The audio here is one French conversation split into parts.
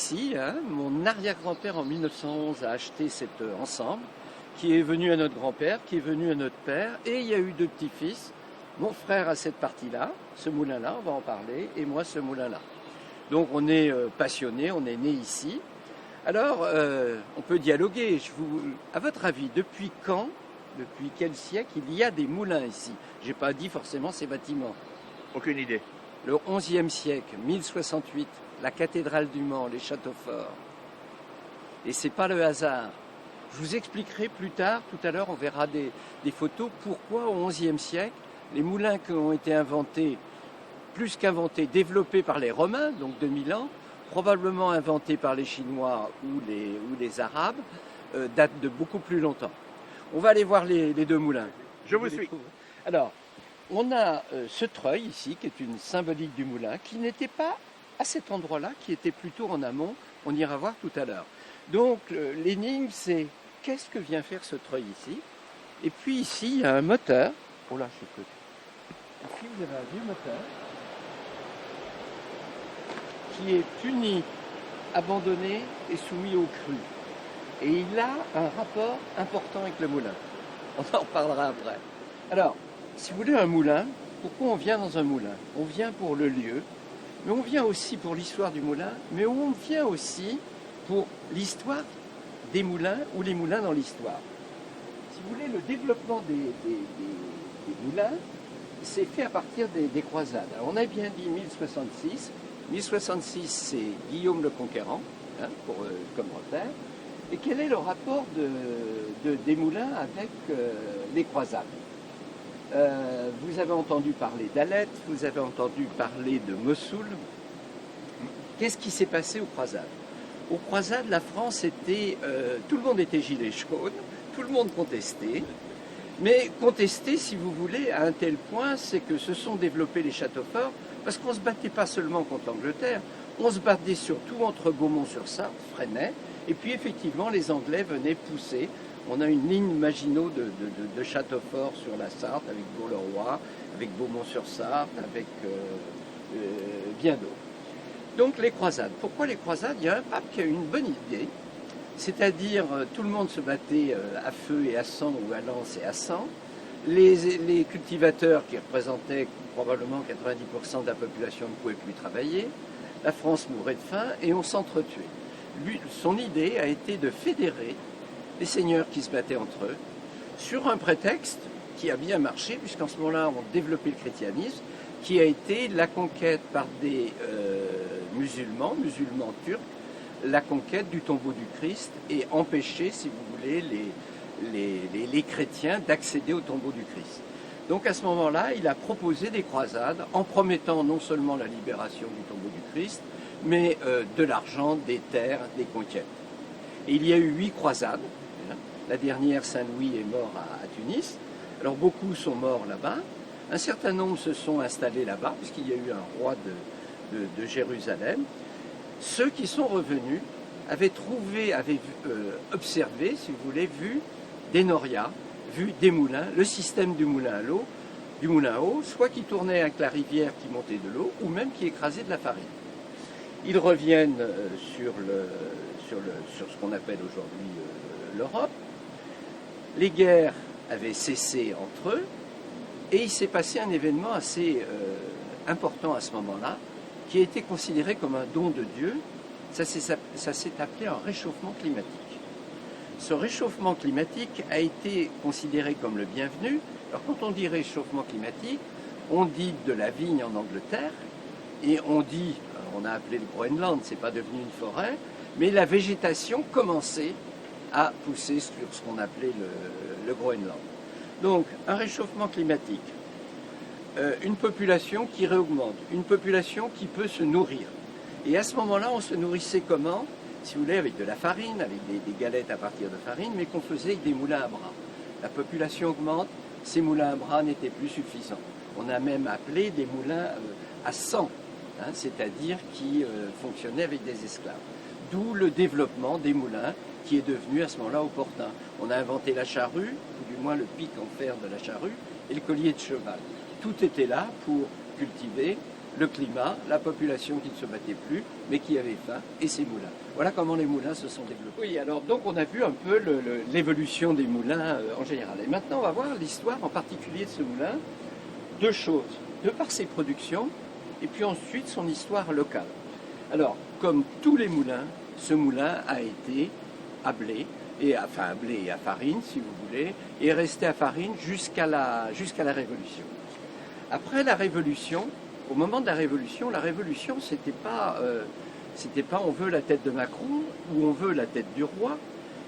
ici, hein. Mon arrière-grand-père en 1911 a acheté cet ensemble, qui est venu à notre grand-père, qui est venu à notre père, et il y a eu deux petits-fils. Mon frère a cette partie-là, ce moulin-là, on va en parler, et moi ce moulin-là. Donc on est passionnés, on est nés ici. Alors, on peut dialoguer. À votre avis, depuis quand, depuis quel siècle, il y a des moulins ici? Je n'ai pas dit forcément ces bâtiments. Aucune idée. Le XIe siècle, 1068, la cathédrale du Mans, les châteaux forts. Et c'est pas le hasard. Je vous expliquerai plus tard, tout à l'heure, on verra des photos, pourquoi au XIe siècle, les moulins qui ont été inventés, plus qu'inventés, développés par les Romains, donc 2000 ans, probablement inventés par les Chinois ou les Arabes, datent de beaucoup plus longtemps. On va aller voir les deux moulins. Je vous suis. Alors, on a ce treuil ici, qui est une symbolique du moulin, qui n'était pas à cet endroit-là, qui était plutôt en amont. On ira voir tout à l'heure. Donc, l'énigme, c'est qu'est-ce que vient faire ce treuil ici? Et puis ici, il y a un moteur. Oh là, je sais plus. Ici, vous avez un vieux moteur qui est uni, abandonné et soumis au cru. Et il a un rapport important avec le moulin. On en reparlera après. Alors, si vous voulez un moulin, pourquoi on vient dans un moulin? On vient pour le lieu, mais on vient aussi pour l'histoire du moulin, mais on vient aussi pour l'histoire des moulins ou les moulins dans l'histoire. Si vous voulez, le développement des moulins, c'est fait à partir des croisades. Alors, on a bien dit 1066. 1066, c'est Guillaume le Conquérant, hein, comme repère. Et quel est le rapport des moulins avec les croisades? Vous avez entendu parler d'Alep, vous avez entendu parler de Mossoul. Qu'est-ce qui s'est passé aux croisades? Aux croisades, la France était... tout le monde était gilet jaune, tout le monde contestait. Mais contestait, si vous voulez, à un tel point, c'est que se sont développés les châteaux forts, parce qu'on ne se battait pas seulement contre l'Angleterre, on se battait surtout entre Beaumont-sur-Sarthe, Fresnay, et puis effectivement les Anglais venaient pousser. On a une ligne Maginot de châteaux forts sur la Sarthe, avec Bourg-le-Roi, avec Beaumont-sur-Sarthe, avec bien d'autres. Donc les croisades. Pourquoi les croisades? Il y a un pape qui a eu une bonne idée, c'est-à-dire tout le monde se battait à feu et à sang, ou à lance et à sang. Les cultivateurs qui représentaient probablement 90% de la population ne pouvaient plus travailler. La France mourait de faim et on s'entretuait. Son idée a été de fédérer les seigneurs qui se battaient entre eux sur un prétexte qui a bien marché, puisqu'en ce moment-là, on développait le christianisme, qui a été la conquête par des musulmans turcs, la conquête du tombeau du Christ et empêcher, si vous voulez, les chrétiens d'accéder au tombeau du Christ. Donc à ce moment-là, il a proposé des croisades en promettant non seulement la libération du tombeau du Christ, mais de l'argent, des terres, des conquêtes. Et il y a eu 8 croisades. La dernière, Saint-Louis est mort à Tunis. Alors beaucoup sont morts là-bas. Un certain nombre se sont installés là-bas, puisqu'il y a eu un roi de Jérusalem. Ceux qui sont revenus avaient observé, si vous voulez, vu des norias, vu des moulins, le système du moulin à eau, soit qui tournait avec la rivière qui montait de l'eau, ou même qui écrasait de la farine. Ils reviennent sur ce qu'on appelle aujourd'hui l'Europe. Les guerres avaient cessé entre eux, et il s'est passé un événement assez important à ce moment-là, qui a été considéré comme un don de Dieu. Ça s'est appelé un réchauffement climatique. Ce réchauffement climatique a été considéré comme le bienvenu. Alors quand on dit réchauffement climatique, on dit de la vigne en Angleterre, et on a appelé le Groenland, c'est pas devenu une forêt, mais la végétation commençait à pousser sur ce qu'on appelait le Groenland. Donc un réchauffement climatique, une population qui réaugmente, une population qui peut se nourrir. Et à ce moment-là, on se nourrissait comment? Si vous voulez, avec de la farine, avec des galettes à partir de farine, mais qu'on faisait avec des moulins à bras. La population augmente, ces moulins à bras n'étaient plus suffisants. On a même appelé des moulins à sang, hein, c'est-à-dire qui fonctionnaient avec des esclaves. D'où le développement des moulins qui est devenu à ce moment-là opportun. On a inventé la charrue, ou du moins le pic en fer de la charrue, et le collier de cheval. Tout était là pour cultiver le climat, la population qui ne se battait plus, mais qui avait faim, et ses moulins. Voilà comment les moulins se sont développés. Oui, alors donc on a vu un peu l'évolution des moulins en général. Et maintenant, on va voir l'histoire en particulier de ce moulin. Deux choses, de par ses productions, et puis ensuite son histoire locale. Alors, comme tous les moulins, ce moulin a été à blé, à blé et à farine, si vous voulez, et est resté à farine jusqu'à la Révolution. Après la Révolution, au moment de la Révolution, c'était pas on veut la tête de Macron ou on veut la tête du roi.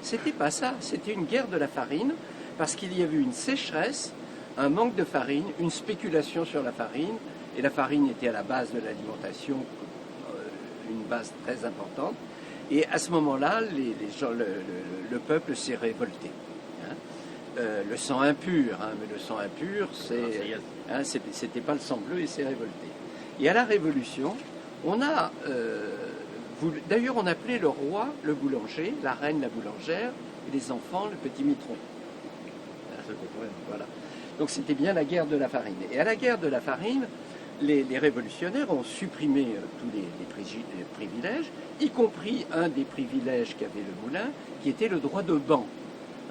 C'était pas ça. C'était une guerre de la farine parce qu'il y avait une sécheresse, un manque de farine, une spéculation sur la farine, et la farine était à la base de l'alimentation, une base très importante. Et à ce moment-là, le peuple s'est révolté. Le sang impur, mais le sang impur, c'était pas le sang bleu, et s'est révolté. Et à la Révolution, on a, d'ailleurs, on appelait le roi le boulanger, la reine la boulangère, et les enfants le petit mitron. Voilà. Donc c'était bien la guerre de la farine. Et à la guerre de la farine, les révolutionnaires ont supprimé tous les privilèges, y compris un des privilèges qu'avait le moulin, qui était le droit de ban.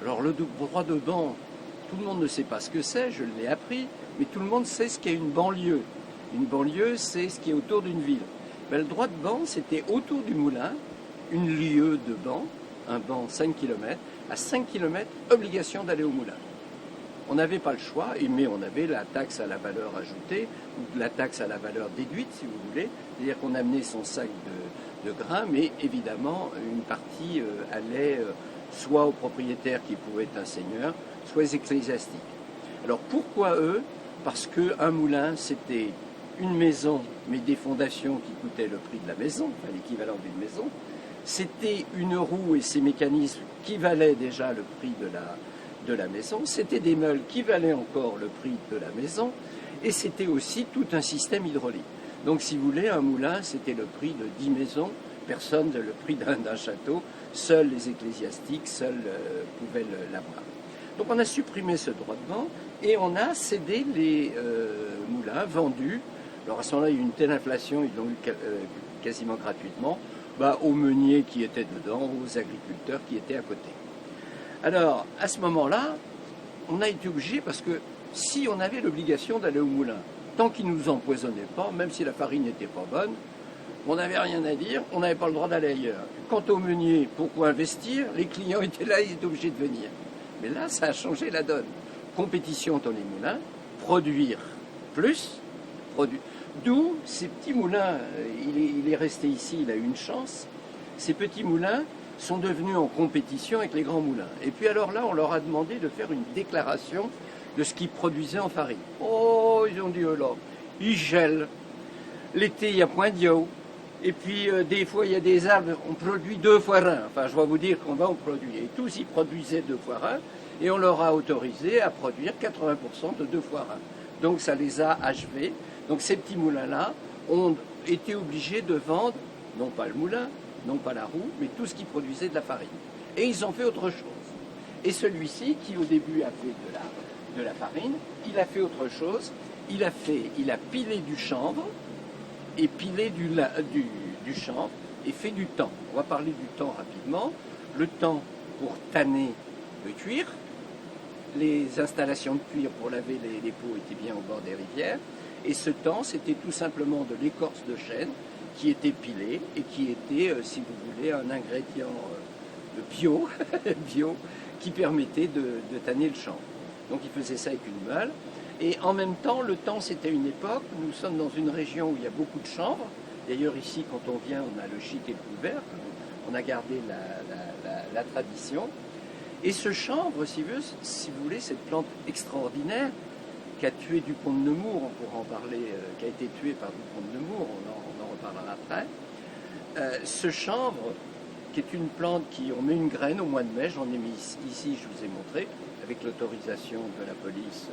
Alors le droit de ban, tout le monde ne sait pas ce que c'est, je l'ai appris, mais tout le monde sait ce qu'est une banlieue. Une banlieue, c'est ce qui est autour d'une ville. Ben, le droit de ban, c'était autour du moulin, une lieue de ban, un banc 5 km, à 5 km, obligation d'aller au moulin. On n'avait pas le choix, mais on avait la taxe à la valeur ajoutée, ou la taxe à la valeur déduite, si vous voulez. C'est-à-dire qu'on amenait son sac de grains, mais évidemment, une partie allait soit aux propriétaires qui pouvaient être un seigneur, soit aux ecclésiastiques. Alors pourquoi eux? Parce qu'un moulin, c'était une maison, mais des fondations qui coûtaient le prix de la maison, enfin l'équivalent d'une maison. C'était une roue et ses mécanismes qui valaient déjà le prix de la maison. C'était des meules qui valaient encore le prix de la maison. Et c'était aussi tout un système hydraulique. Donc si vous voulez, un moulin, c'était le prix de 10 maisons. Personne le prix d'un château. Seuls les ecclésiastiques, pouvaient l'avoir. Donc on a supprimé ce droit de ban et on a cédé les moulins vendus. Alors à ce moment-là, il y a eu une telle inflation, ils l'ont eu quasiment gratuitement, aux meuniers qui étaient dedans, aux agriculteurs qui étaient à côté. Alors à ce moment-là, on a été obligé, parce que si on avait l'obligation d'aller au moulin, tant qu'ils ne nous empoisonnaient pas, même si la farine n'était pas bonne, on n'avait rien à dire, on n'avait pas le droit d'aller ailleurs. Quant aux meuniers, pourquoi investir? Les clients étaient là, ils étaient obligés de venir. Mais là, ça a changé la donne. Compétition dans les moulins, produire plus, d'où ces petits moulins, il est resté ici, il a eu une chance, ces petits moulins sont devenus en compétition avec les grands moulins. Et puis alors là, on leur a demandé de faire une déclaration de ce qu'ils produisaient en farine. Oh, ils ont dit, oh là, ils gèlent. L'été, il n'y a point d'eau. Et puis, des fois, il y a des arbres, on produit 2 fois 1. Enfin, je vais vous dire combien on produit. Et tous, ils produisaient 2 fois 1. Et on leur a autorisé à produire 80% de 2 fois 1. Donc, ça les a achevés. Donc, ces petits moulins-là ont été obligés de vendre, non pas le moulin, non pas la roue, mais tout ce qui produisait de la farine. Et ils ont fait autre chose. Et celui-ci, qui au début a fait de la farine, il a fait autre chose. Il a pilé du chanvre, et pilé du chanvre, et fait du tan. On va parler du tan rapidement. Le tan pour tanner le cuir. Les installations de cuir pour laver les peaux étaient bien au bord des rivières. Et ce tan, c'était tout simplement de l'écorce de chêne qui était pilée et qui était, si vous voulez, un ingrédient bio, qui permettait de tanner le chanvre. Donc il faisait ça avec une meule. Et en même temps, le tan, c'était une époque, nous sommes dans une région où il y a beaucoup de chanvre. D'ailleurs, ici, quand on vient, on a le chic et le couvert. On a gardé la tradition. Et ce chanvre, si vous voulez, cette plante extraordinaire qui a tué Dupont de Nemours, on pourra en parler, qui a été tué par Dupont de Nemours, on en reparlera après. Ce chanvre, qui est une plante on met une graine au mois de mai, j'en ai mis ici, je vous ai montré, avec l'autorisation de la police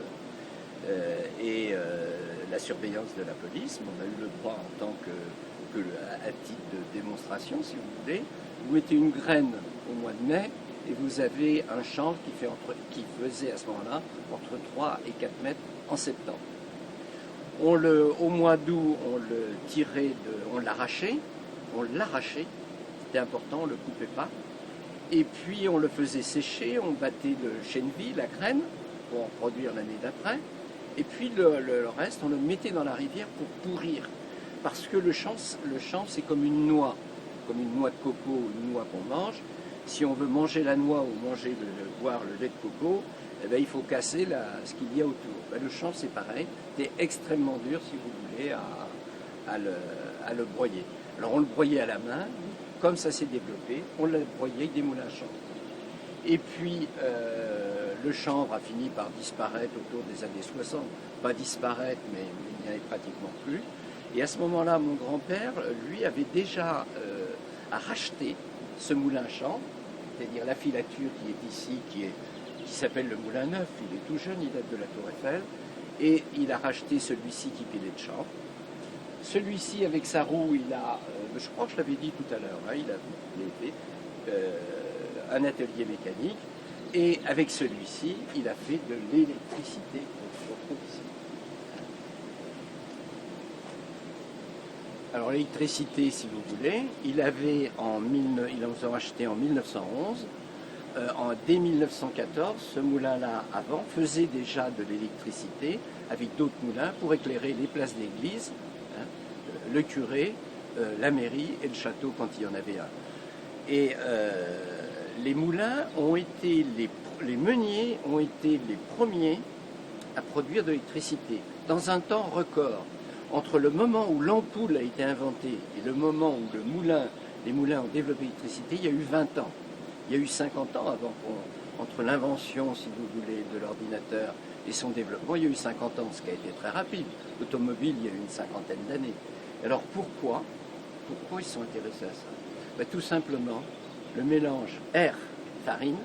et la surveillance de la police. On a eu le droit en tant à titre de démonstration, si vous voulez. Vous mettez une graine au mois de mai et vous avez un chanvre qui faisait à ce moment-là entre 3 et 4 mètres en septembre. Au mois d'août, on l'arrachait, c'était important, on ne le coupait pas. Et puis on le faisait sécher, on battait le chènevis, la graine, pour en produire l'année d'après. Et puis le reste, on le mettait dans la rivière pour pourrir. Parce que le champ c'est comme une noix de coco, une noix qu'on mange. Si on veut manger la noix ou boire le lait de coco, eh bien, il faut casser ce qu'il y a autour. Ben, le champ, c'est pareil, c'est extrêmement dur, si vous voulez, à le broyer. Alors on le broyait à la main, comme ça s'est développé, on l'a broyé avec des moulins à chanvre. Et puis le chanvre a fini par disparaître autour des années 60. Pas disparaître, mais il n'y en avait pratiquement plus. Et à ce moment-là, mon grand-père, lui, avait déjà racheté ce moulin à chanvre, c'est-à-dire la filature qui est ici, qui s'appelle le Moulin Neuf. Il est tout jeune, il date de la Tour Eiffel. Et il a racheté celui-ci qui pilait de chanvre. Celui-ci, avec sa roue, je crois que je l'avais dit tout à l'heure, hein, il a fait un atelier mécanique. Et avec celui-ci, il a fait de l'électricité. Alors l'électricité, si vous voulez, ils ont acheté en 1911. Dès 1914, ce moulin-là, avant, faisait déjà de l'électricité avec d'autres moulins pour éclairer les places d'église, hein, le curé, la mairie et le château quand il y en avait un. Et les moulins les meuniers ont été les premiers à produire de l'électricité dans un temps record. Entre le moment où l'ampoule a été inventée et le moment où les moulins ont développé l'électricité, il y a eu 20 ans. Il y a eu 50 ans entre l'invention, si vous voulez, de l'ordinateur et son développement. Il y a eu 50 ans, ce qui a été très rapide. L'automobile, il y a eu une cinquantaine d'années. Alors pourquoi ils sont intéressés à ça? Ben, tout simplement, le mélange air-farine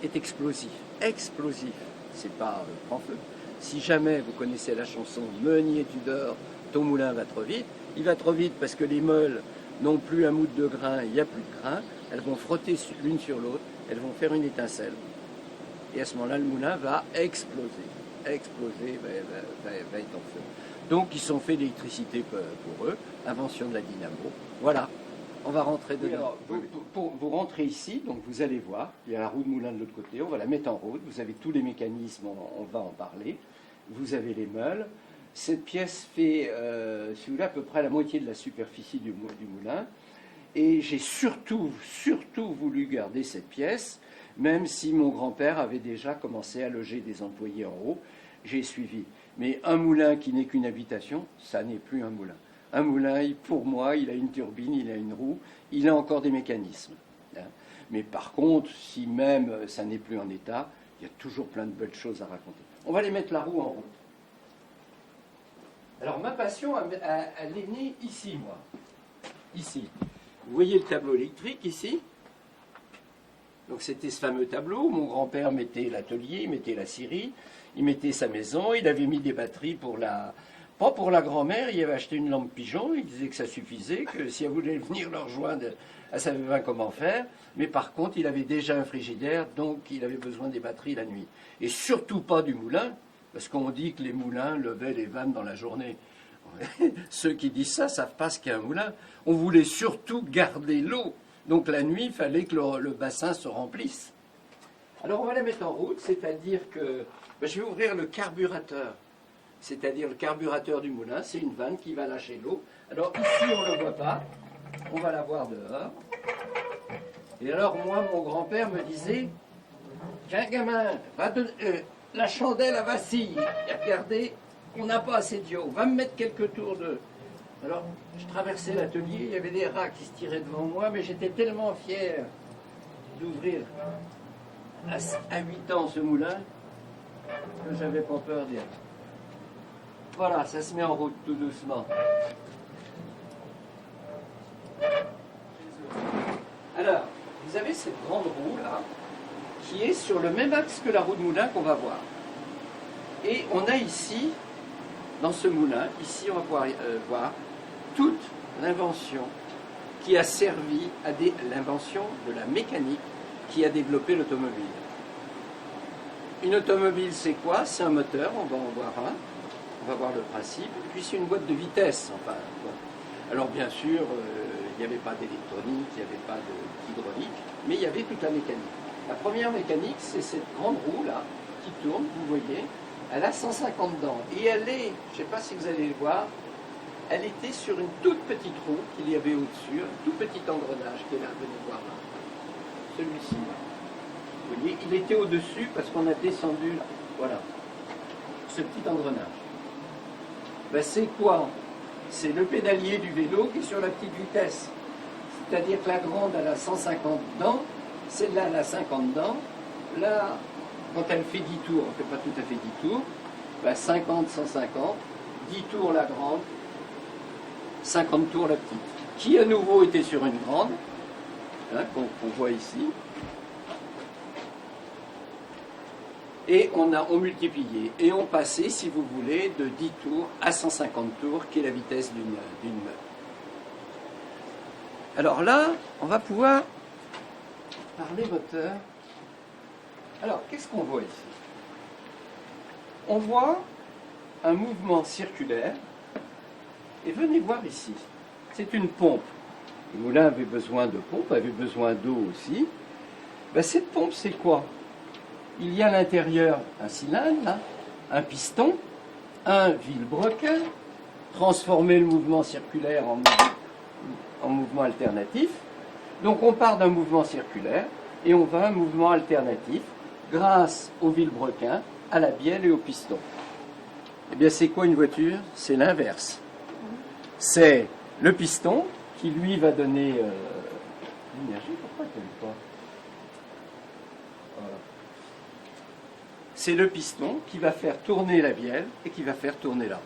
est explosif. Explosif, c'est pas prend feu. Si jamais vous connaissez la chanson Meunier tu dors, ton moulin va trop vite, il va trop vite parce que les meules n'ont plus un moule de grain, il n'y a plus de grain, elles vont frotter l'une sur l'autre, elles vont faire une étincelle. Et à ce moment-là, le moulin va exploser, va être en feu. Donc ils sont faits d'électricité pour eux, invention de la dynamo. Voilà, on va rentrer dedans. Oui, alors, vous rentrez ici, donc vous allez voir, il y a la roue de moulin de l'autre côté, on va la mettre en route, vous avez tous les mécanismes, on va en parler. Vous avez les meules. Cette pièce fait, si vous voulez, à peu près la moitié de la superficie du moulin. Et j'ai surtout voulu garder cette pièce, même si mon grand-père avait déjà commencé à loger des employés en haut. J'ai suivi. Mais un moulin qui n'est qu'une habitation, ça n'est plus un moulin. Un moulin, pour moi, il a une turbine, il a une roue, il a encore des mécanismes. Mais par contre, si même ça n'est plus en état, il y a toujours plein de belles choses à raconter. On va les mettre la roue en route. Alors ma passion, elle est née ici, moi. Ici. Vous voyez le tableau électrique ici? Donc c'était ce fameux tableau. Mon grand-père mettait l'atelier, il mettait la scierie, il mettait sa maison, il avait mis des batteries pas pour la grand-mère, il avait acheté une lampe pigeon, il disait que ça suffisait, que si elle voulait venir le rejoindre, elle savait pas comment faire. Mais par contre, il avait déjà un frigidaire, donc il avait besoin des batteries la nuit. Et surtout pas du moulin, parce qu'on dit que les moulins levaient les vannes dans la journée. Ceux qui disent ça savent pas ce qu'est un moulin. On voulait surtout garder l'eau. Donc la nuit, il fallait que le bassin se remplisse. Alors on va la mettre en route, c'est-à-dire que je vais ouvrir le carburateur. C'est-à-dire le carburateur du moulin, c'est une vanne qui va lâcher l'eau. Alors ici, on ne le voit pas, on va la voir dehors. Et alors moi, mon grand-père me disait, tiens gamin, la chandelle, elle vacille. Et regardez, on n'a pas assez d'eau, va me mettre quelques tours de... Alors, je traversais l'atelier, il y avait des rats qui se tiraient devant moi, mais j'étais tellement fier d'ouvrir à 8 ans ce moulin que j'avais pas peur d'y aller. Voilà, ça se met en route tout doucement. Alors, vous avez cette grande roue là, qui est sur le même axe que la roue de moulin qu'on va voir. Et on a ici, dans ce moulin, ici on va pouvoir voir toute l'invention qui a servi à l'invention de la mécanique qui a développé l'automobile. Une automobile, c'est quoi? C'est un moteur, on va en voir un. On va voir le principe. Et puis c'est une boîte de vitesse. Enfin, bon. Alors bien sûr, il n'y avait pas d'électronique, il n'y avait pas d'hydraulique, mais il y avait toute la mécanique. La première mécanique, c'est cette grande roue là, qui tourne, vous voyez. Elle a 150 dents. Et elle est, je ne sais pas si vous allez le voir, elle était sur une toute petite roue qu'il y avait au-dessus, un tout petit engrenage qui est là, venez voir là. Celui-ci là. Vous voyez, il était au-dessus parce qu'on a descendu, voilà, ce petit engrenage. Ben, c'est quoi? C'est le pédalier du vélo qui est sur la petite vitesse. C'est-à-dire que la grande, elle a 150 dents, celle-là, elle a 50 dents. Là, quand elle fait 10 tours, on ne fait pas tout à fait 10 tours, ben 50, 150, 10 tours la grande, 50 tours la petite. Qui à nouveau était sur une grande, hein, qu'on voit ici. Et on multipliait. Et on passait, si vous voulez, de 10 tours à 150 tours, qui est la vitesse d'une meule. Alors là, on va pouvoir parler moteur. Alors, qu'est-ce qu'on voit ici? On voit un mouvement circulaire. Et venez voir ici. C'est une pompe. Le moulin avait besoin de pompe, avait besoin d'eau aussi. Ben, cette pompe, c'est quoi? Il y a à l'intérieur un cylindre, là, un piston, un vilebrequin, transformer le mouvement circulaire en mouvement alternatif. Donc on part d'un mouvement circulaire et on va à un mouvement alternatif grâce au vilebrequin, à la bielle et au piston. Eh bien c'est quoi une voiture? C'est l'inverse. C'est le piston qui lui va donner l'énergie. Pourquoi tu n'aimes pas? Voilà. C'est le piston qui va faire tourner la bielle et qui va faire tourner la roue.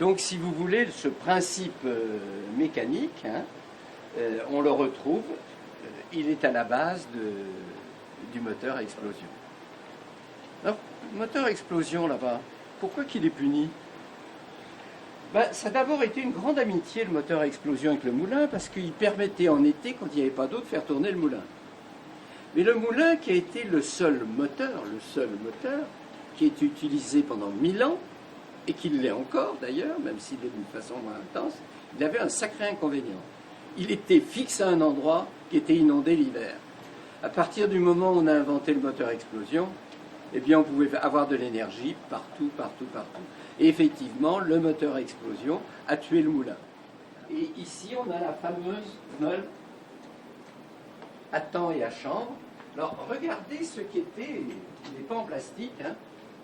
Donc si vous voulez, ce principe mécanique, hein, on le retrouve, il est à la base du moteur à explosion. Alors, le moteur à explosion là-bas, pourquoi qu'il est puni? Ben, ça a d'abord été une grande amitié, le moteur à explosion avec le moulin, parce qu'il permettait en été, quand il n'y avait pas d'eau, de faire tourner le moulin. Mais le moulin, qui a été le seul moteur qui a été utilisé pendant 1000 ans, et qui l'est encore d'ailleurs, même s'il est d'une façon moins intense, il avait un sacré inconvénient. Il était fixe à un endroit qui était inondé l'hiver. À partir du moment où on a inventé le moteur à explosion, eh bien on pouvait avoir de l'énergie partout, partout, partout. Et effectivement, le moteur à explosion a tué le moulin. Et ici, on a la fameuse meule à temps et à chambre. Alors, regardez ce qu'était, il n'est pas en plastique, hein,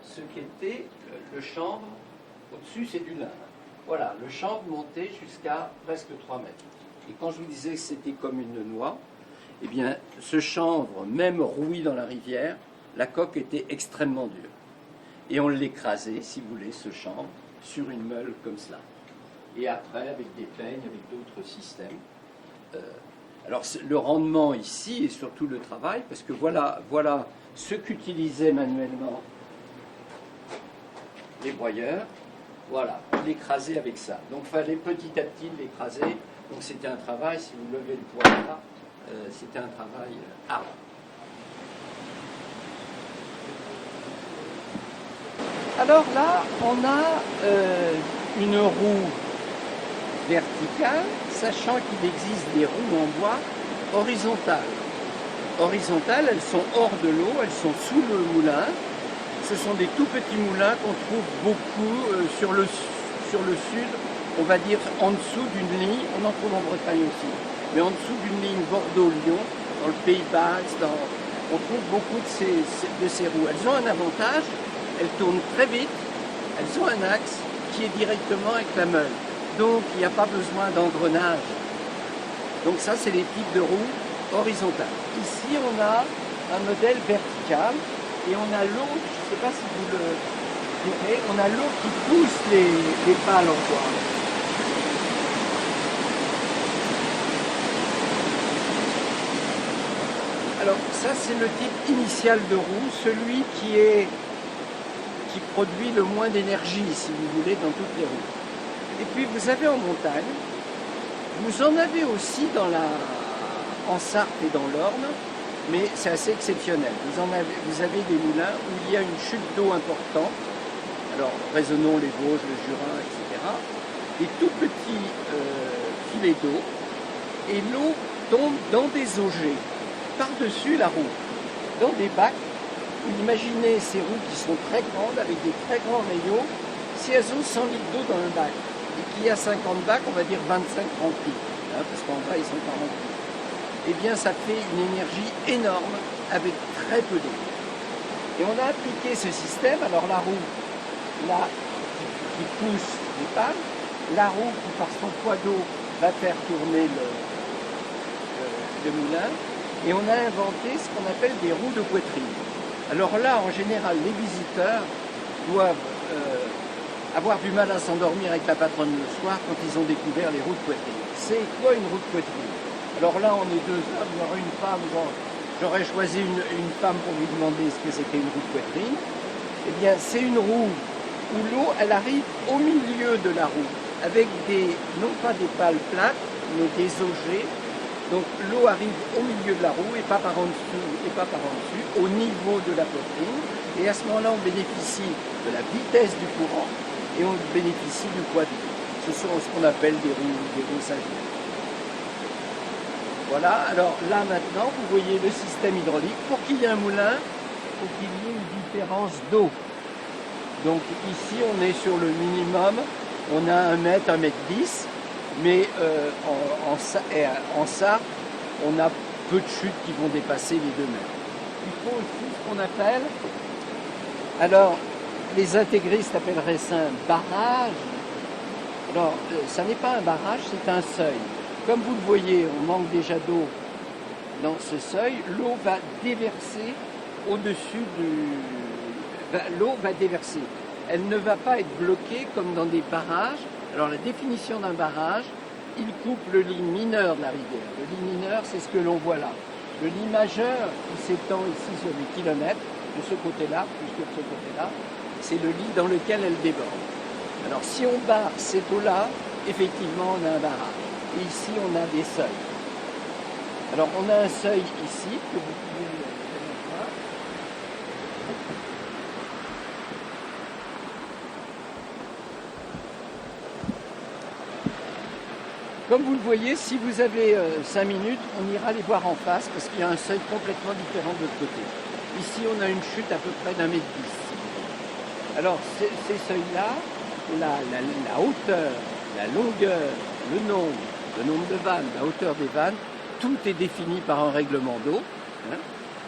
ce qu'était le chanvre. Au-dessus, c'est du lin. Voilà, le chanvre montait jusqu'à presque 3 mètres. Et quand je vous disais que c'était comme une noix, eh bien, ce chanvre, même rouillé dans la rivière, la coque était extrêmement dure. Et on l'écrasait, si vous voulez, ce chanvre, sur une meule comme cela. Et après, avec des peignes, avec d'autres systèmes. Alors, le rendement ici, et surtout le travail, parce que voilà ce qu'utilisaient manuellement les broyeurs. Voilà, l'écraser avec ça. Donc, il fallait petit à petit l'écraser. Donc, c'était un travail, si vous levez le poids là, c'était un travail ardent. Alors là, on a une roue verticale, sachant qu'il existe des roues en bois horizontales. Horizontales, elles sont hors de l'eau, elles sont sous le moulin. Ce sont des tout petits moulins qu'on trouve beaucoup sur le sud, on va dire en dessous d'une ligne, on en trouve en Bretagne aussi, mais en dessous d'une ligne Bordeaux-Lyon, dans le Pays Basque, on trouve beaucoup de ces roues. Elles ont un avantage, elles tournent très vite, elles ont un axe qui est directement avec la meule. Donc il n'y a pas besoin d'engrenage. Donc ça, c'est les types de roues horizontales. Ici, on a un modèle vertical et on a l'eau, je ne sais pas si vous le verrez, on a l'eau qui pousse les pales en bois. Alors ça, c'est le type initial de roue, celui qui produit le moins d'énergie, si vous voulez, dans toutes les roues. Et puis vous avez en montagne, vous en avez aussi en Sarthe et dans l'Orne, mais c'est assez exceptionnel. Vous avez des moulins où il y a une chute d'eau importante, Alors raisonnons les Vosges, le Jura, etc. Des tout petits filets d'eau, et l'eau tombe dans des augiers, par-dessus la roue, dans des bacs. Imaginez ces roues qui sont très grandes, avec des très grands rayons. Si elles ont 100 litres d'eau dans un bac, et qu'il y a 50 bacs, on va dire 25 remplis, hein, parce qu'en bas ils sont pas remplis. Eh bien ça fait une énergie énorme avec très peu d'eau. Et on a appliqué ce système, alors la roue, là, qui pousse les pales, la roue qui par son poids d'eau va faire tourner le moulin, et on a inventé ce qu'on appelle des roues de poitrine. Alors là, en général, les visiteurs doivent avoir du mal à s'endormir avec la patronne le soir quand ils ont découvert les roues de poitrine. C'est quoi une roue de poitrine? Alors là, on est deux hommes, il y aura une femme. Bon, j'aurais choisi une femme pour lui demander ce que c'était une roue de poitrine. Eh bien, c'est une roue où l'eau, elle arrive au milieu de la roue, avec non pas des pales plates, mais des augiers. Donc l'eau arrive au milieu de la roue et pas par en dessous, au niveau de la poitrine. Et à ce moment-là, on bénéficie de la vitesse du courant et on bénéficie du poids de l'eau. Ce sont ce qu'on appelle des roues Sagittaires. Voilà, alors là maintenant, vous voyez le système hydraulique. Pour qu'il y ait un moulin, il faut qu'il y ait une différence d'eau. Donc ici, on est sur le minimum, on a 1 mètre, 1 mètre 10. Mais en Sarthe, on a peu de chutes qui vont dépasser les 2 mètres. Il faut aussi ce qu'on appelle, alors les intégristes appelleraient ça un barrage. Alors ça n'est pas un barrage, c'est un seuil. Comme vous le voyez, on manque déjà d'eau dans ce seuil, l'eau va déverser au-dessus l'eau va déverser. Elle ne va pas être bloquée comme dans des barrages. Alors la définition d'un barrage, il coupe le lit mineur de la rivière. Le lit mineur, c'est ce que l'on voit là. Le lit majeur, qui s'étend ici sur des kilomètres, de ce côté-là, plus que de ce côté-là, c'est le lit dans lequel elle déborde. Alors si on barre cette eau-là, effectivement on a un barrage. Et ici on a des seuils. Alors on a un seuil ici, que vous pouvez voir. Comme vous le voyez, si vous avez 5 minutes, on ira les voir en face parce qu'il y a un seuil complètement différent de l'autre côté. Ici, on a une chute à peu près d'1 mètre 10. Alors, ces seuils-là, la hauteur, la longueur, le nombre de vannes, la hauteur des vannes, tout est défini par un règlement d'eau. Hein.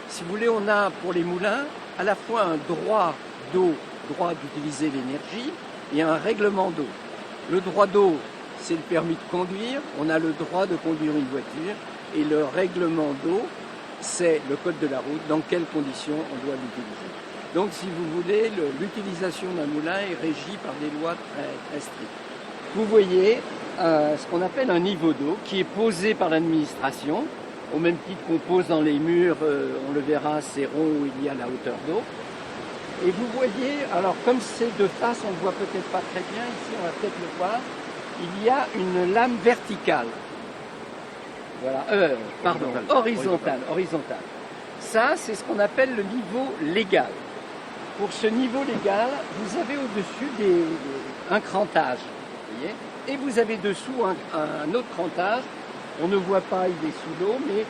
Si vous voulez, on a pour les moulins à la fois un droit d'eau, droit d'utiliser l'énergie, et un règlement d'eau. Le droit d'eau, c'est le permis de conduire, on a le droit de conduire une voiture, et le règlement d'eau, c'est le code de la route, dans quelles conditions on doit l'utiliser. Donc si vous voulez, l'utilisation d'un moulin est régie par des lois très, très strictes. Vous voyez ce qu'on appelle un niveau d'eau qui est posé par l'administration, au même titre qu'on pose dans les murs, on le verra, c'est rond où il y a la hauteur d'eau. Et vous voyez, alors comme c'est de face, on ne le voit peut-être pas très bien, ici on va peut-être le voir, il y a une lame verticale. Voilà, horizontale. Ça, c'est ce qu'on appelle le niveau légal. Pour ce niveau légal, vous avez au-dessus un crantage, vous voyez, et vous avez dessous un autre crantage. On ne voit pas, il est sous l'eau, mais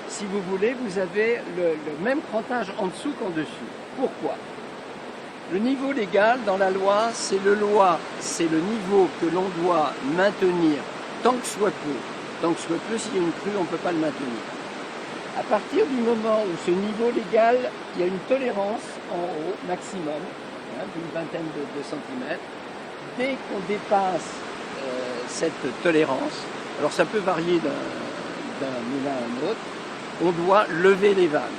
si vous voulez, vous avez le même crantage en dessous qu'en dessus. Pourquoi ? Le niveau légal dans la loi, c'est le niveau que l'on doit maintenir tant que soit peu. Tant que soit peu, s'il y a une crue, on ne peut pas le maintenir. À partir du moment où ce niveau légal, il y a une tolérance en haut, maximum, d'une vingtaine de centimètres, dès qu'on dépasse cette tolérance, alors ça peut varier d'un moulin à un autre, on doit lever les vannes.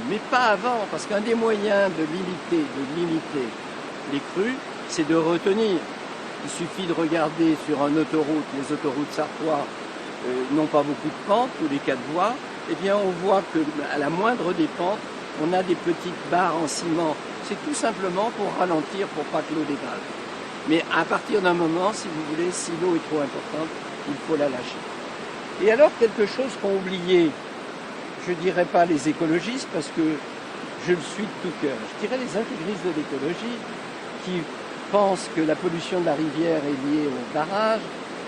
Mais pas avant, parce qu'un des moyens de limiter les crues, c'est de retenir. Il suffit de regarder sur une autoroute, les autoroutes sartois n'ont pas beaucoup de pentes, tous les 4 voies, eh bien on voit qu'à la moindre des pentes, on a des petites barres en ciment. C'est tout simplement pour ralentir, pour pas que l'eau dévale. Mais à partir d'un moment, si vous voulez, si l'eau est trop importante, il faut la lâcher. Et alors, quelque chose qu'ont oublié, je ne dirais pas les écologistes, parce que je le suis de tout cœur. Je dirais les intégristes de l'écologie qui pensent que la pollution de la rivière est liée au barrage,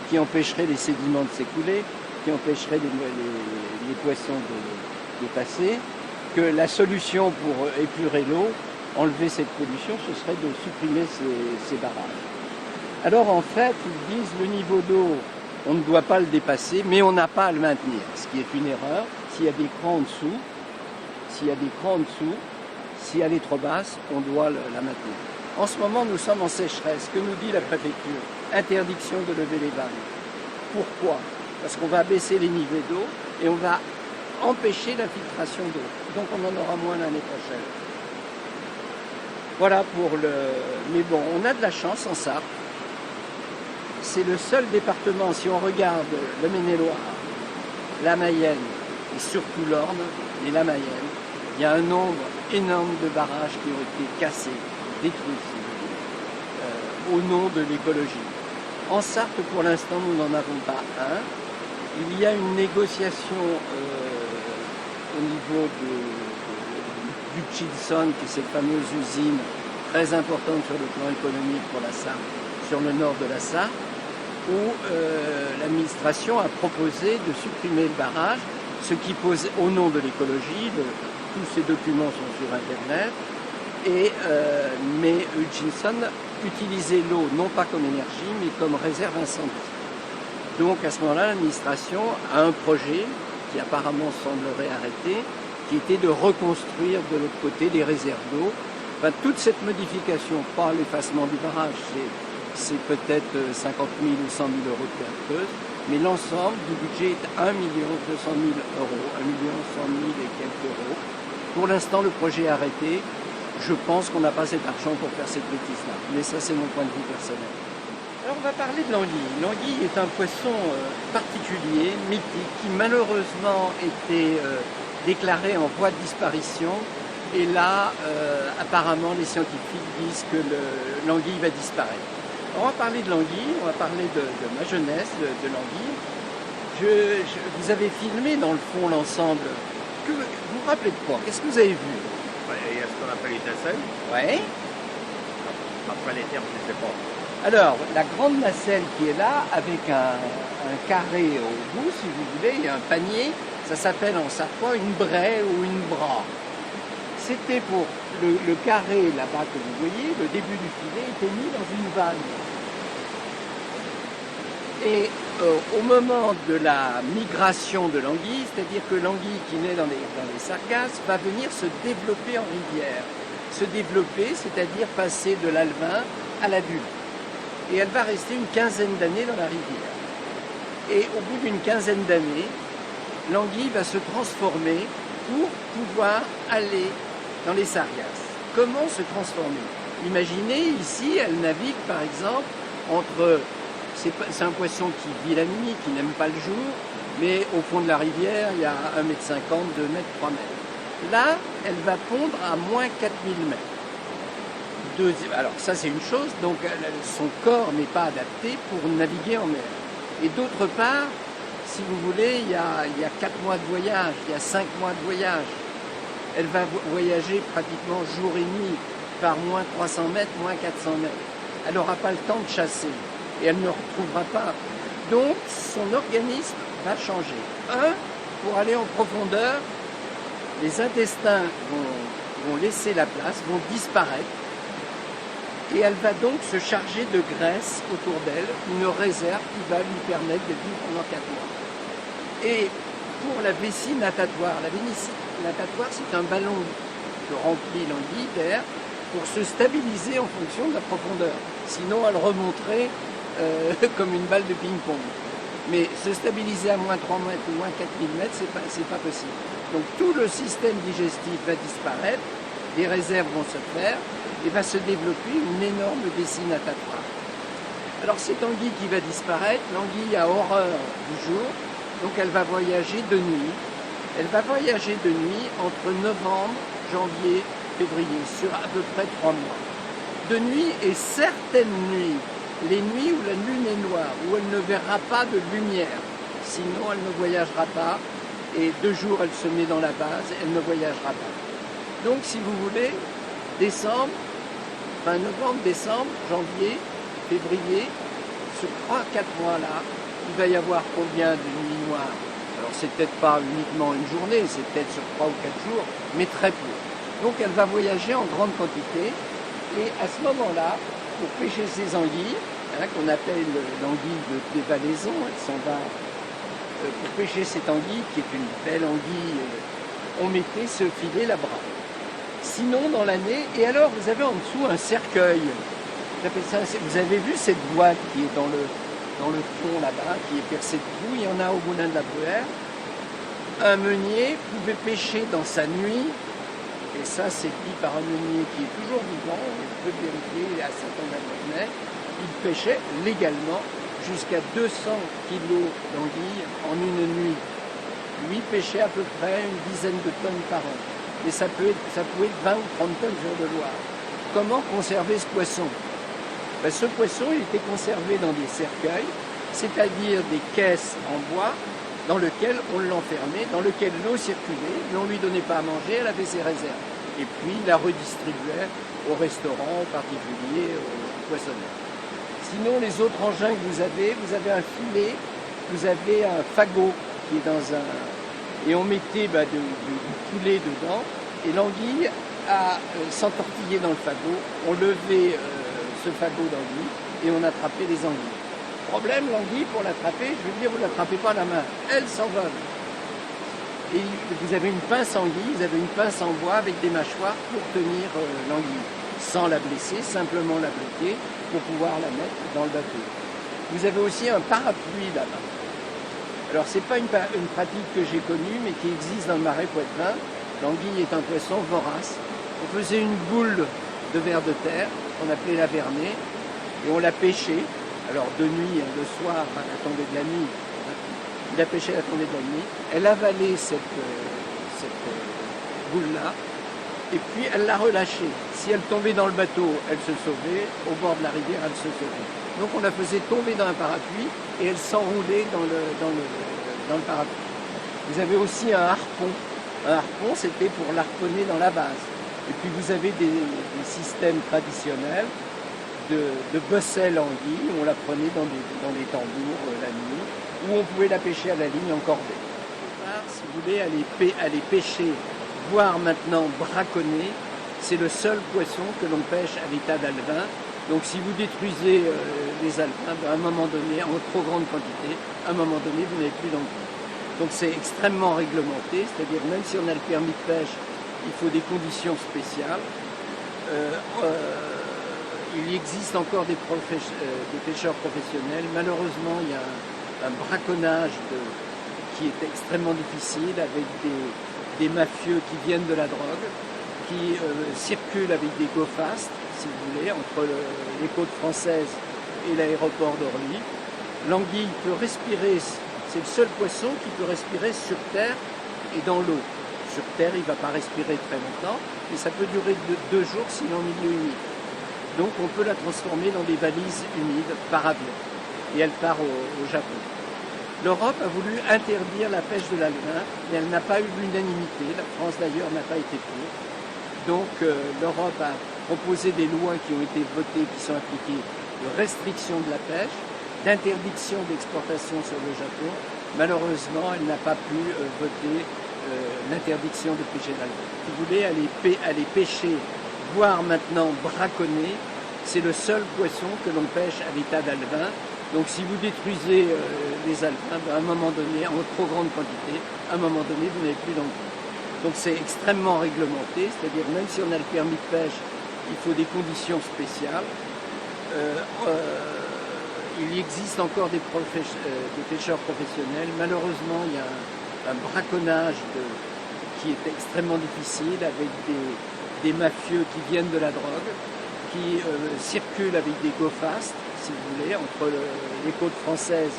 qui empêcherait les sédiments de s'écouler, qui empêcherait les poissons de passer, que la solution pour épurer l'eau, enlever cette pollution, ce serait de supprimer ces barrages. Alors en fait, ils disent le niveau d'eau, on ne doit pas le dépasser, mais on n'a pas à le maintenir, ce qui est une erreur. S'il y a des crans en dessous, si elle est trop basse, on doit la maintenir. En ce moment, nous sommes en sécheresse. Que nous dit la préfecture? Interdiction de lever les vannes. Pourquoi? Parce qu'on va baisser les niveaux d'eau et on va empêcher l'infiltration d'eau. Donc on en aura moins l'année prochaine. Voilà pour le... Mais bon, on a de la chance en Sarthe. C'est le seul département, si on regarde le Maine-et-Loire, la Mayenne et surtout l'Orne et la Mayenne, il y a un nombre énorme de barrages qui ont été cassés, détruits, si vous voulez, au nom de l'écologie. En Sarthe, pour l'instant, nous n'en avons pas un. Il y a une négociation au niveau du Hutchinson, qui est cette fameuse usine très importante sur le plan économique pour la Sarthe, sur le nord de la Sarthe, où l'administration a proposé de supprimer le barrage, ce qui pose au nom de l'écologie, tous ces documents sont sur Internet, mais Hutchinson utilisait l'eau non pas comme énergie, mais comme réserve incendie. Donc à ce moment-là, l'administration a un projet qui apparemment semblerait arrêté, qui était de reconstruire de l'autre côté des réserves d'eau. Enfin, toute cette modification, pas l'effacement du barrage, c'est peut-être 50 000 ou 100 000 euros de perceuse, mais l'ensemble du budget est 1 200 000 euros, 1 100 000 et quelques euros. Pour l'instant, le projet est arrêté. Je pense qu'on n'a pas cet argent pour faire cette bêtise-là, mais ça, c'est mon point de vue personnel. Alors, on va parler de l'anguille. L'anguille est un poisson particulier, mythique, qui malheureusement était déclaré en voie de disparition. Et là, apparemment, les scientifiques disent que l'anguille va disparaître. On va parler de l'anguille, on va parler de ma jeunesse, de l'anguille. Vous avez filmé dans le fond l'ensemble. Vous vous rappelez de quoi? Qu'est-ce que vous avez vu? Il y a ce qu'on appelle les nacelles. Oui. Après les termes, je ne sais pas. Alors, la grande nacelle qui est là, avec un carré au bout, si vous voulez, il y a un panier, ça s'appelle en sartois une braie ou une bras. C'était pour le carré là-bas que vous voyez, le début du filet était mis dans une vanne. Et au moment de la migration de l'anguille, c'est-à-dire que l'anguille qui naît dans les sargasses va venir se développer en rivière. Se développer, c'est-à-dire passer de l'alevin à l'adulte. Et elle va rester une quinzaine d'années dans la rivière. Et au bout d'une quinzaine d'années, l'anguille va se transformer pour pouvoir aller dans les sargasses. Comment se transformer? Imaginez ici, elle navigue par exemple entre... C'est un poisson qui vit la nuit, qui n'aime pas le jour, mais au fond de la rivière, il y a 1,50 m, 2 m, 3 m. Là, elle va pondre à moins 4000 mètres. Alors ça c'est une chose, donc son corps n'est pas adapté pour naviguer en mer. Et d'autre part, si vous voulez, il y a 4 mois de voyage, il y a 5 mois de voyage. Elle va voyager pratiquement jour et nuit par moins 300 mètres, moins 400 mètres. Elle n'aura pas le temps de chasser et elle ne retrouvera pas. Donc son organisme va changer. Pour aller en profondeur, les intestins vont laisser la place, vont disparaître. Et elle va donc se charger de graisse autour d'elle, une réserve qui va lui permettre de vivre pendant 4 mois. Et pour la vessie natatoire, la vessie natatoire c'est un ballon que remplit l'anguille d'air pour se stabiliser en fonction de la profondeur. Sinon elle remonterait comme une balle de ping-pong. Mais se stabiliser à moins 3 mètres ou moins 4000 mètres, c'est pas possible. Donc tout le système digestif va disparaître, les réserves vont se faire, et va se développer une énorme vessie natatoire. Alors cette anguille qui va disparaître, l'anguille a horreur du jour, donc elle va voyager de nuit. Elle va voyager de nuit entre novembre, janvier, février, sur à peu près 3 mois. De nuit et certaines nuits, les nuits où la lune est noire, où elle ne verra pas de lumière, sinon elle ne voyagera pas, et 2 jours elle se met dans la base, elle ne voyagera pas. Donc si vous voulez, décembre, fin novembre, décembre, janvier, février, sur 3-4 mois-là, il va y avoir combien de nuits noires? Alors c'est peut-être pas uniquement une journée, c'est peut-être sur 3 ou 4 jours, mais très peu. Donc elle va voyager en grande quantité, et à ce moment-là, pour pêcher ces anguilles, qu'on appelle l'anguille de dévalaison, elle s'en va pour pêcher cette anguille, qui est une belle anguille, on mettait ce filet là-bas. Sinon, dans l'année, et alors vous avez en dessous un cercueil. Vous avez vu cette voile qui est dans le fond là-bas, qui est percée de trous, il y en a au moulin de la Bruyère. Un meunier pouvait pêcher dans sa nuit, et ça c'est dit par un meunier qui est toujours vivant, on peut le vérifier à Saint-André-de-Mornay, il pêchait légalement jusqu'à 200 kilos d'anguilles en une nuit. Lui pêchait à peu près une dizaine de tonnes par an. Et ça pouvait être 20 ou 30 tonnes sur de Loire. Comment conserver ce poisson? Ce poisson, il était conservé dans des cercueils, c'est-à-dire des caisses en bois dans lesquelles on l'enfermait, dans lesquelles l'eau circulait, mais on ne lui donnait pas à manger, elle avait ses réserves. Et puis, il la redistribuait aux restaurants, aux particuliers, aux poissonniers. Sinon, les autres engins que vous avez un filet, vous avez un fagot qui est dans un... Et on mettait du poulet dedans, et l'anguille s'entortillait dans le fagot, on levait ce fagot d'anguille, et on attrapait les anguilles. Problème, l'anguille, pour l'attraper, je veux dire, vous ne l'attrapez pas à la main, elle s'envole. Et vous avez une pince anguille, vous avez une pince en bois avec des mâchoires pour tenir l'anguille, sans la blesser, simplement la bloquer pour pouvoir la mettre dans le bateau. Vous avez aussi un parapluie là-bas. Alors c'est pas une pratique que j'ai connue, mais qui existe dans le marais poitevin. L'anguille est un poisson vorace. On faisait une boule de vers de terre, qu'on appelait la vernée, et on la pêchait. Alors de nuit, le soir, à la tombée de la nuit, il la pêchait à la tombée de la nuit. Elle avalait cette boule-là, et puis elle la relâchait. Si elle tombait dans le bateau, elle se sauvait. Au bord de la rivière, elle se sauvait. Donc on la faisait tomber dans un parapluie et elle s'enroulait dans le parapluie. Vous avez aussi un harpon. Un harpon, c'était pour l'harponner dans la base. Et puis vous avez des systèmes traditionnels de bosselles anguilles, où on la prenait dans des tambours la nuit, où on pouvait la pêcher à la ligne en cordée. Si vous voulez aller pêcher, voire maintenant braconner, c'est le seul poisson que l'on pêche à l'état d'alevin. Donc si vous détruisez les alevins, à un moment donné, en trop grande quantité, à un moment donné, vous n'avez plus d'anguilles. Donc c'est extrêmement réglementé, c'est-à-dire même si on a le permis de pêche, il faut des conditions spéciales. Il existe encore des pêcheurs professionnels. Malheureusement, il y a un braconnage qui est extrêmement difficile avec des mafieux qui viennent de la drogue, qui circulent avec des go-fast, si vous voulez, entre les côtes françaises et l'aéroport d'Orly. L'anguille peut respirer, c'est le seul poisson qui peut respirer sur terre et dans l'eau. Sur terre, il ne va pas respirer très longtemps, mais ça peut durer 2 jours, sinon en milieu humide. Donc on peut la transformer dans des valises humides par avion. Et elle part au Japon. L'Europe a voulu interdire la pêche de l'alevin, mais elle n'a pas eu l'unanimité. La France d'ailleurs n'a pas été pour. Donc l'Europe a proposé des lois qui ont été votées, qui sont appliquées, de restriction de la pêche, d'interdiction d'exportation sur le Japon. Malheureusement, elle n'a pas pu voter l'interdiction de pêcher l'alevin. Si vous voulez aller pêcher, voire maintenant braconner, c'est le seul poisson que l'on pêche à l'état d'alevin. Donc si vous détruisez les alevins, à un moment donné, en trop grande quantité, à un moment donné, vous n'avez plus d'anguilles. Donc c'est extrêmement réglementé, c'est-à-dire même si on a le permis de pêche, il faut des conditions spéciales. Il existe encore des pêcheurs professionnels. Malheureusement, il y a un braconnage qui est extrêmement difficile avec des mafieux qui viennent de la drogue, qui circulent avec des go-fast, si vous voulez, entre les côtes françaises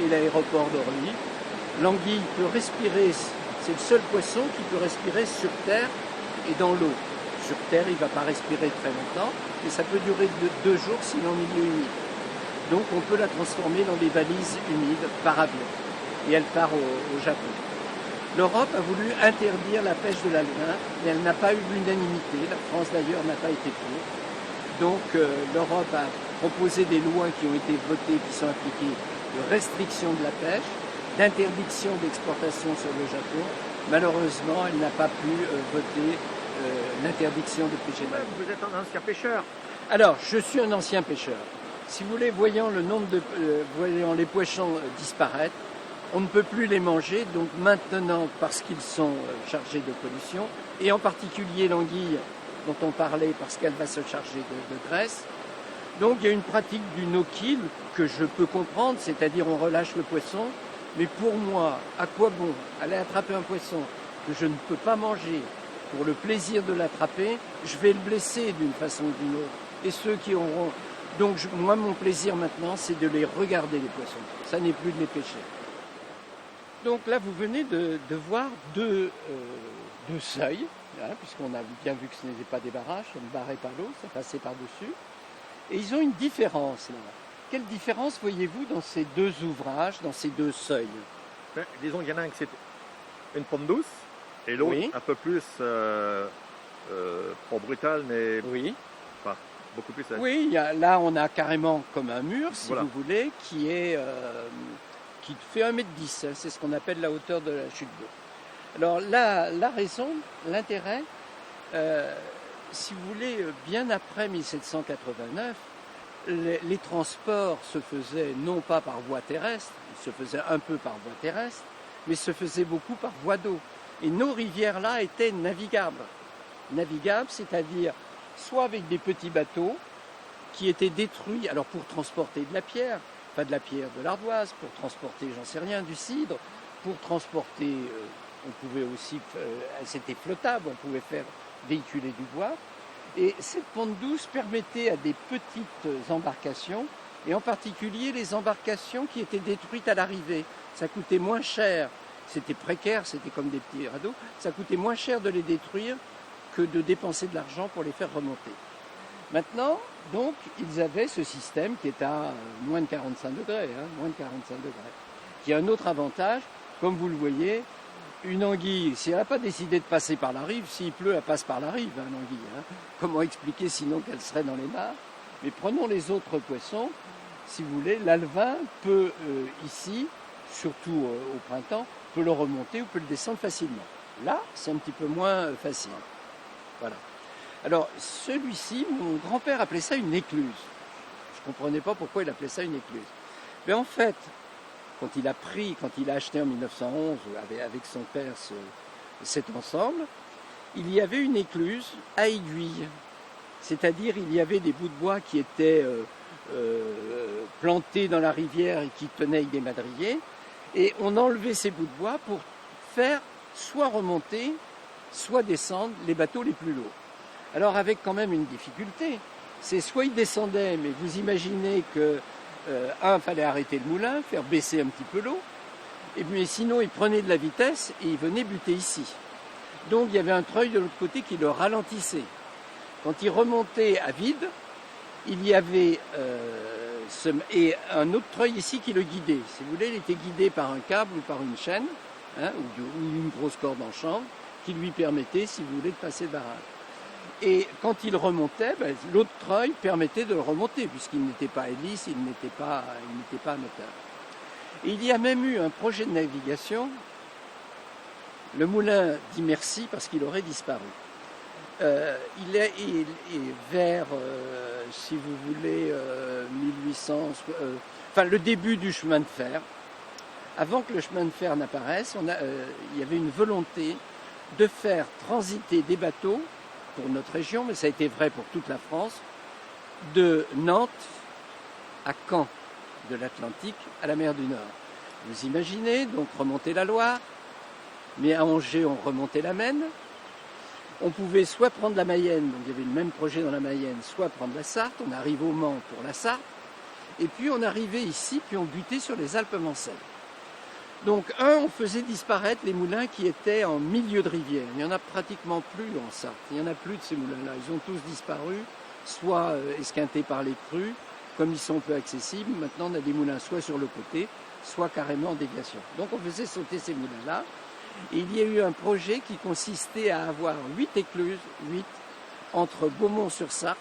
et l'aéroport d'Orly. L'anguille peut respirer, c'est le seul poisson qui peut respirer sur terre et dans l'eau. Sur terre, il ne va pas respirer très longtemps, mais ça peut durer 2 jours, sinon en milieu humide. Donc on peut la transformer dans des valises humides par avion. Et elle part au Japon. L'Europe a voulu interdire la pêche de l'alevin, mais elle n'a pas eu l'unanimité. La France d'ailleurs n'a pas été pour. Donc l'Europe a proposé des lois qui ont été votées, qui sont appliquées, de restriction de la pêche, d'interdiction d'exportation sur le Japon. Malheureusement, elle n'a pas pu voter l'interdiction de pêcher l'alevin. Vous êtes un ancien pêcheur. Alors, je suis un ancien pêcheur. Si vous voulez, voyant voyant les poissons disparaître, on ne peut plus les manger, donc maintenant, parce qu'ils sont chargés de pollution, et en particulier l'anguille dont on parlait, parce qu'elle va se charger de graisse. Donc il y a une pratique du no-kill que je peux comprendre, c'est-à-dire on relâche le poisson, mais pour moi, à quoi bon aller attraper un poisson que je ne peux pas manger pour le plaisir de l'attraper, je vais le blesser d'une façon ou d'une autre. Et ceux qui auront... Donc moi, mon plaisir maintenant, c'est de les regarder, les poissons. Ça n'est plus de les pêcher. Donc là, vous venez de voir deux seuils, hein, puisqu'on a bien vu que ce n'était pas des barrages, ça ne barrait pas l'eau, ça passait par-dessus. Et ils ont une différence là. Quelle différence voyez-vous dans ces deux ouvrages, dans ces deux seuils? Ben, disons qu'il y en a un qui c'est une pompe douce et l'autre Oui. un peu plus, pas brutal, mais Oui. pas beaucoup plus. Oui, là on a carrément comme un mur, si Voilà. vous voulez, qui fait 1,10 m. C'est ce qu'on appelle la hauteur de la chute d'eau. Alors la raison, l'intérêt, si vous voulez, bien après 1789, les transports se faisaient non pas par voie terrestre, ils se faisaient un peu par voie terrestre, mais se faisaient beaucoup par voie d'eau. Et nos rivières-là étaient navigables. Navigables, c'est-à-dire soit avec des petits bateaux qui étaient détruits, alors pour transporter de la pierre, pas de la pierre, de l'ardoise, pour transporter, j'en sais rien, du cidre, pour transporter, on pouvait aussi, c'était flottable, on pouvait faire véhiculer du bois. Et cette pente douce permettait à des petites embarcations, et en particulier les embarcations qui étaient détruites à l'arrivée. Ça coûtait moins cher, c'était précaire, c'était comme des petits radeaux, ça coûtait moins cher de les détruire que de dépenser de l'argent pour les faire remonter. Maintenant, donc, ils avaient ce système qui est à moins de 45 degrés, moins de 45 degrés, qui a un autre avantage, comme vous le voyez, une anguille, si elle n'a pas décidé de passer par la rive, s'il pleut, elle passe par la rive, l'anguille. Comment expliquer sinon qu'elle serait dans les mares? Mais prenons les autres poissons, si vous voulez, l'alevin peut ici, surtout au printemps, peut le remonter ou peut le descendre facilement. Là, c'est un petit peu moins facile. Voilà. Alors, celui-ci, mon grand-père appelait ça une écluse. Je ne comprenais pas pourquoi il appelait ça une écluse. Mais en fait, quand il a acheté en 1911 avec son père cet ensemble, il y avait une écluse à aiguille. C'est-à-dire, il y avait des bouts de bois qui étaient plantés dans la rivière et qui tenaient avec des madriers. Et on enlevait ces bouts de bois pour faire soit remonter, soit descendre les bateaux les plus lourds. Alors avec quand même une difficulté, c'est soit ils descendaient, mais vous imaginez que fallait arrêter le moulin, faire baisser un petit peu l'eau, et puis sinon ils prenaient de la vitesse et ils venaient buter ici. Donc il y avait un treuil de l'autre côté qui le ralentissait. Quand ils remontaient à vide, il y avait et un autre treuil ici qui le guidait. Si vous voulez, il était guidé par un câble ou par une chaîne, ou une grosse corde en chanvre, qui lui permettait, si vous voulez, de passer le barrage. Et quand il remontait, l'autre treuil permettait de le remonter, puisqu'il n'était pas hélice, il n'était pas à moteur. Et il y a même eu un projet de navigation. Le moulin dit merci parce qu'il aurait disparu. Il est vers, si vous voulez, 1800, le début du chemin de fer. Avant que le chemin de fer n'apparaisse, il y avait une volonté de faire transiter des bateaux pour notre région, mais ça a été vrai pour toute la France, de Nantes à Caen, de l'Atlantique à la mer du Nord. Vous imaginez, donc remonter la Loire, mais à Angers, on remontait la Maine. On pouvait soit prendre la Mayenne, donc il y avait le même projet dans la Mayenne, soit prendre la Sarthe, on arrive au Mans pour la Sarthe, et puis on arrivait ici, puis on butait sur les Alpes-Mancelles. Donc, on faisait disparaître les moulins qui étaient en milieu de rivière. Il n'y en a pratiquement plus en Sarthe. Il n'y en a plus de ces moulins-là. Ils ont tous disparu, soit esquintés par les crues, comme ils sont peu accessibles. Maintenant, on a des moulins soit sur le côté, soit carrément en déviation. Donc, on faisait sauter ces moulins-là. Et il y a eu un projet qui consistait à avoir 8 écluses, 8, entre Beaumont-sur-Sarthe,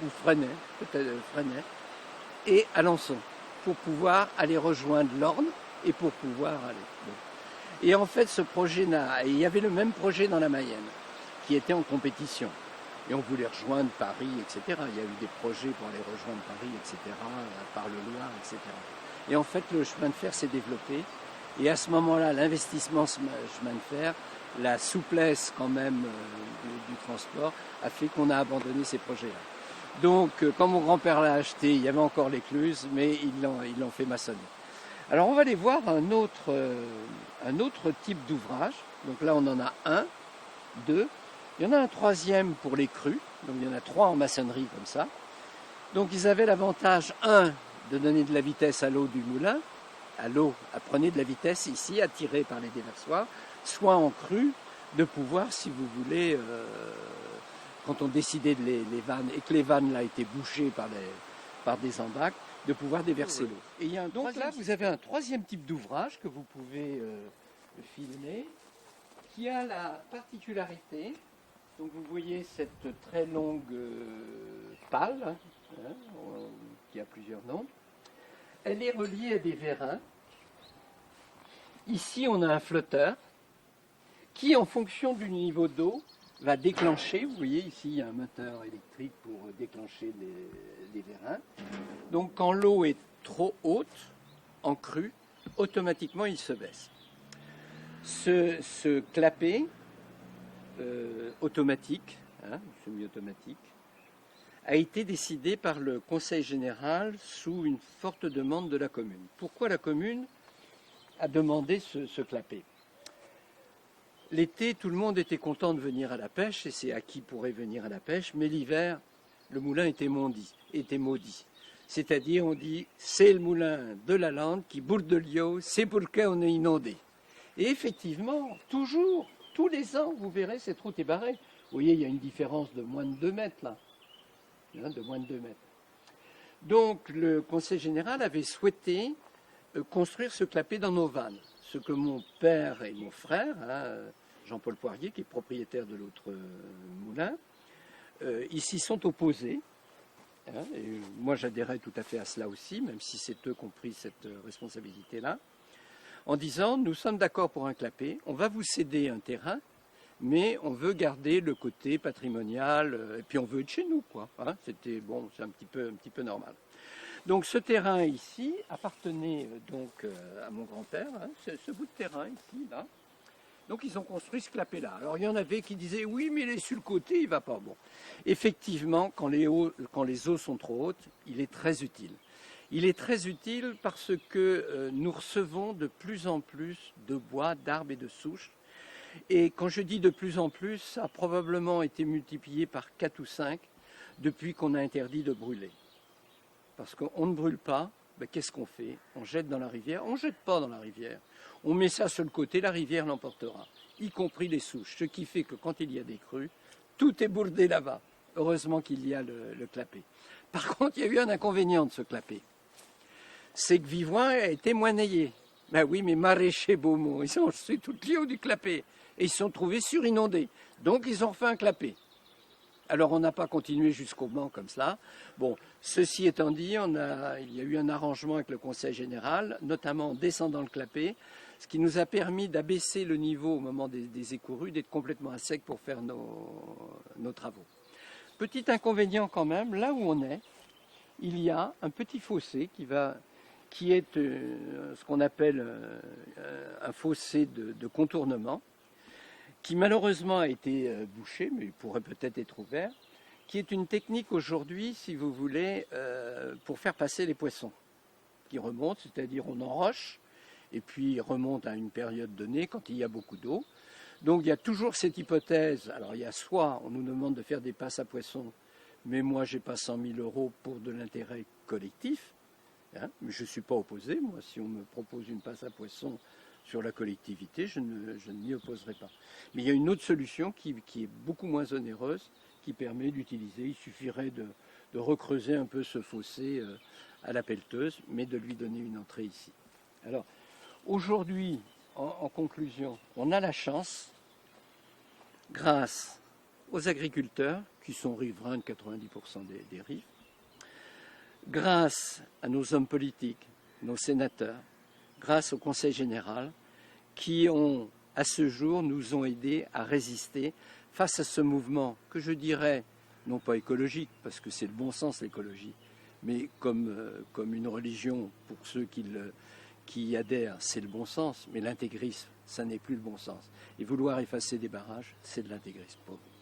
ou Fresnay, peut-être Fresnay, et Alençon, pour pouvoir aller rejoindre l'Orne et pour pouvoir aller. Bon. Et en fait, ce projet et il y avait le même projet dans la Mayenne, qui était en compétition. Et on voulait rejoindre Paris, etc. Il y a eu des projets pour aller rejoindre Paris, etc., par le Loir, etc. Et en fait, le chemin de fer s'est développé. Et à ce moment-là, l'investissement chemin de fer, la souplesse quand même du transport, a fait qu'on a abandonné ces projets-là. Donc, quand mon grand-père l'a acheté, il y avait encore l'écluse, mais ils l'ont fait maçonner. Alors, on va aller voir un autre type d'ouvrage. Donc là, on en a un, deux. Il y en a un troisième pour les crues. Donc, il y en a 3 en maçonnerie comme ça. Donc, ils avaient l'avantage, de donner de la vitesse à l'eau du moulin. À l'eau, prenez de la vitesse ici, attirée par les déversoirs, soit en crue, de pouvoir, si vous voulez, quand on décidait de les vannes, et que les vannes là étaient bouchées par des embâcles, de pouvoir déverser l'eau. Et il y a donc là, vous avez un troisième type d'ouvrage que vous pouvez filmer, qui a la particularité, donc vous voyez cette très longue pale, qui a plusieurs noms, elle est reliée à des vérins. Ici, on a un flotteur qui, en fonction du niveau d'eau, va déclencher. Vous voyez, ici, il y a un moteur électrique pour déclencher les vérins. Donc, quand l'eau est trop haute, en crue, automatiquement, il se baisse. Ce clapet automatique, semi-automatique, a été décidé par le Conseil général sous une forte demande de la commune. Pourquoi la commune a demandé ce clapet? L'été, tout le monde était content de venir à la pêche, et c'est à qui pourrait venir à la pêche, mais l'hiver, le moulin était maudit. C'est-à-dire, on dit, c'est le moulin de la Lande qui bourre de l'eau, c'est pourquoi on est inondé. Et effectivement, toujours, tous les ans, vous verrez, cette route est barrée. Vous voyez, il y a une différence de moins de 2 mètres là. De moins de 2 mètres. Donc le Conseil général avait souhaité construire ce clapet dans nos vannes. Ce que mon père et mon frère, Jean-Paul Poirier, qui est propriétaire de l'autre moulin, ils s'y sont opposés. Et moi j'adhérais tout à fait à cela aussi, même si c'est eux qui ont pris cette responsabilité-là, en disant, nous sommes d'accord pour un clapet, on va vous céder un terrain, mais on veut garder le côté patrimonial, et puis on veut être chez nous, quoi. C'était bon, c'est un petit peu normal. Donc ce terrain ici appartenait donc à mon grand-père, ce bout de terrain ici, là. Donc ils ont construit ce clapet-là. Alors il y en avait qui disaient, oui, mais il est sur le côté, il ne va pas. Bon, effectivement, quand les eaux sont trop hautes, il est très utile. Il est très utile parce que nous recevons de plus en plus de bois, d'arbres et de souches. Et quand je dis de plus en plus, ça a probablement été multiplié par 4 ou 5 depuis qu'on a interdit de brûler. Parce qu'on ne brûle pas, ben qu'est-ce qu'on fait? On jette dans la rivière? On ne jette pas dans la rivière. On met ça sur le côté, la rivière l'emportera, y compris les souches. Ce qui fait que quand il y a des crues, tout est bourdé là-bas. Heureusement qu'il y a le clapet. Par contre, il y a eu un inconvénient de ce clapet. C'est que Vivoin a été moineillé. Ben oui, mais maraîchers Beaumont, ils ont reçu tout le haut du clapet. Et ils se sont trouvés surinondés. Donc ils ont fait un clapet. Alors on n'a pas continué jusqu'au Mans comme cela. Bon, ceci étant dit, il y a eu un arrangement avec le Conseil général, notamment en descendant le clapet, ce qui nous a permis d'abaisser le niveau au moment des écourus, d'être complètement à sec pour faire nos travaux. Petit inconvénient quand même, là où on est, il y a un petit fossé qui est ce qu'on appelle un fossé de contournement, qui malheureusement a été bouché, mais il pourrait peut-être être ouvert, qui est une technique aujourd'hui, si vous voulez, pour faire passer les poissons, qui remontent, c'est-à-dire on enroche, et puis remonte à une période donnée quand il y a beaucoup d'eau. Donc il y a toujours cette hypothèse, alors il y a soit on nous demande de faire des passes à poissons, mais moi j'ai pas 100 000 € pour de l'intérêt collectif, mais je ne suis pas opposé, moi si on me propose une passe à poissons, sur la collectivité, je ne m'y opposerai pas. Mais il y a une autre solution qui est beaucoup moins onéreuse, qui permet d'utiliser, il suffirait de recreuser un peu ce fossé à la pelleteuse, mais de lui donner une entrée ici. Alors, aujourd'hui, en conclusion, on a la chance, grâce aux agriculteurs, qui sont riverains de 90% des rives, grâce à nos hommes politiques, nos sénateurs, grâce au Conseil général, qui ont, à ce jour, nous ont aidés à résister face à ce mouvement que je dirais, non pas écologique, parce que c'est le bon sens l'écologie, mais comme une religion, pour ceux qui y adhèrent, c'est le bon sens, mais l'intégrisme, ça n'est plus le bon sens. Et vouloir effacer des barrages, c'est de l'intégrisme pour nous.